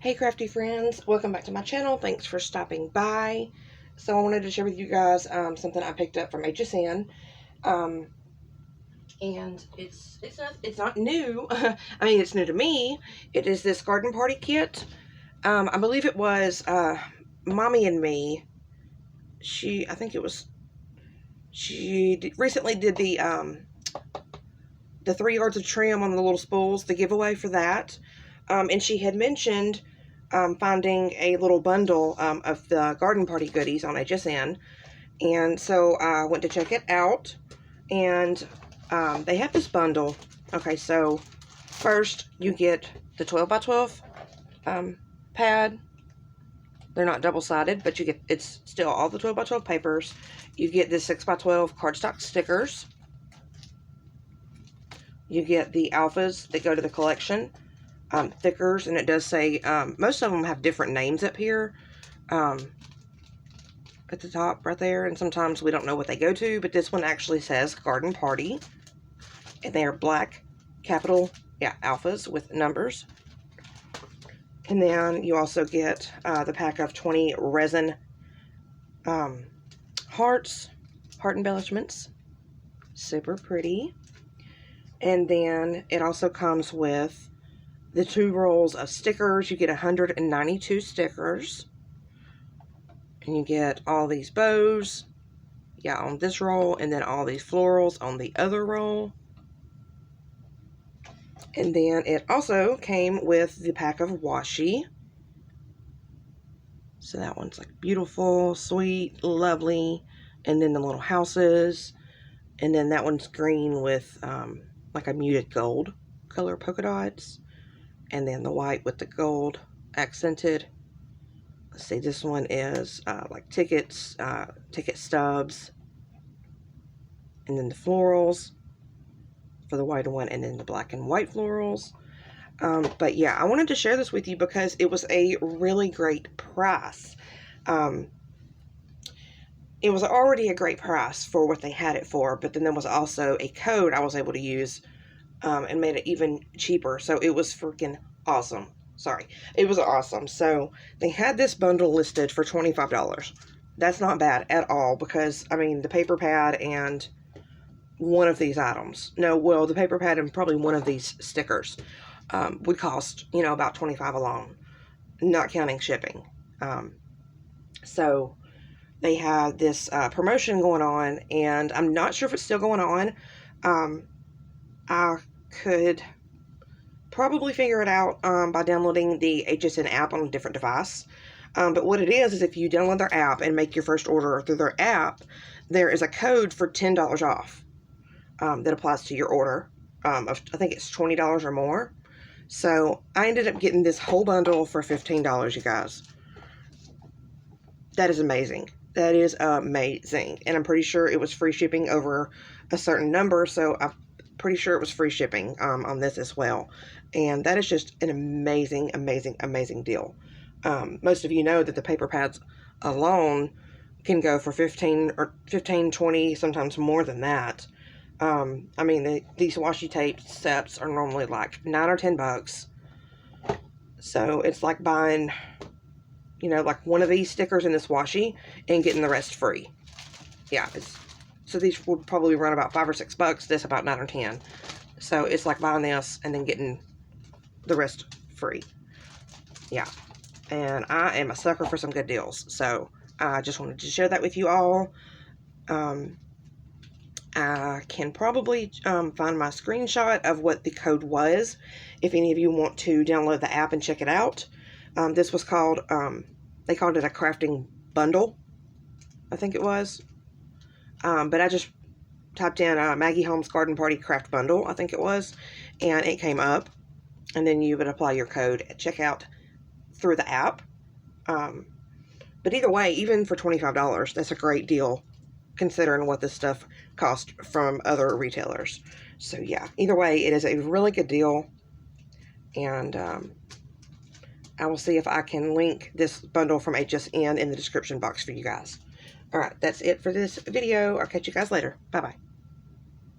Hey crafty friends, welcome back to my channel. Thanks for stopping by. So I wanted to share with you guys something I picked up from HSN. And it's not new. I mean, it's new to me. It is this garden party kit. I believe it was Mommy and Me. She recently did the 3 yards of trim on the little spools, the giveaway for that. And she had mentioned finding a little bundle of the garden party goodies on HSN. And so I went to check it out, and they have this bundle. Okay, so first you get the 12 by 12 pad. They're not double-sided, but it's still all the 12 by 12 papers. You get the 6 by 12 cardstock stickers. You get the alphas that go to the collection. Thickers, and it does say most of them have different names up here at the top right there, and sometimes we don't know what they go to, but this one actually says garden party, and they are black capital alphas with numbers. And then you also get the pack of 20 resin heart embellishments, super pretty. And then it also comes with the 2 rolls of stickers. You get 192 stickers. And you get all these bows, on this roll, and then all these florals on the other roll. And then it also came with the pack of washi. So that one's like beautiful, sweet, lovely. And then the little houses. And then that one's green with like a muted gold color polka dots. And then the white with the gold accented. Let's see, this one is like tickets, ticket stubs. And then the florals for the white one, and then the black and white florals. But yeah, I wanted to share this with you because it was a really great price. It was already a great price for what they had it for, but then there was also a code I was able to use and made it even cheaper. So it was freaking awesome. It was awesome. So they had this bundle listed for $25. That's not bad at all, because I mean the paper pad and one of these items, the paper pad and probably one of these stickers would cost about $25 alone, not counting shipping. So they had this promotion going on, and I'm not sure if it's still going on. I could probably figure it out by downloading the HSN app on a different device. But what it is if you download their app and make your first order through their app, there is a code for $10 off that applies to your order. I think it's $20 or more. So I ended up getting this whole bundle for $15, you guys. That is amazing. That is amazing. And I'm pretty sure it was free shipping over a certain number, so I'm pretty sure it was free shipping on this as well. And that is just an amazing, amazing, amazing deal. Most of you know that the paper pads alone can go for $15 or $15, $20, sometimes more than that. I mean, these washi tape sets are normally like $9 or $10. So it's like buying, like one of these stickers in this washi and getting the rest free. Yeah, so these would probably run about $5 or $6. This about $9 or $10. So it's like buying this and then getting the rest free. Yeah, and I am a sucker for some good deals. So I just wanted to share that with you all. I can probably find my screenshot of what the code was if any of you want to download the app and check it out. This was called, they called it a crafting bundle, I think it was. But I just typed in Maggie Holmes Garden Party Craft Bundle, I think it was, and it came up. And then you would apply your code at checkout through the app. But either way, even for $25, that's a great deal considering what this stuff cost from other retailers. So yeah, either way, it is a really good deal. And I will see if I can link this bundle from HSN in the description box for you guys. Alright, that's it for this video. I'll catch you guys later. Bye-bye.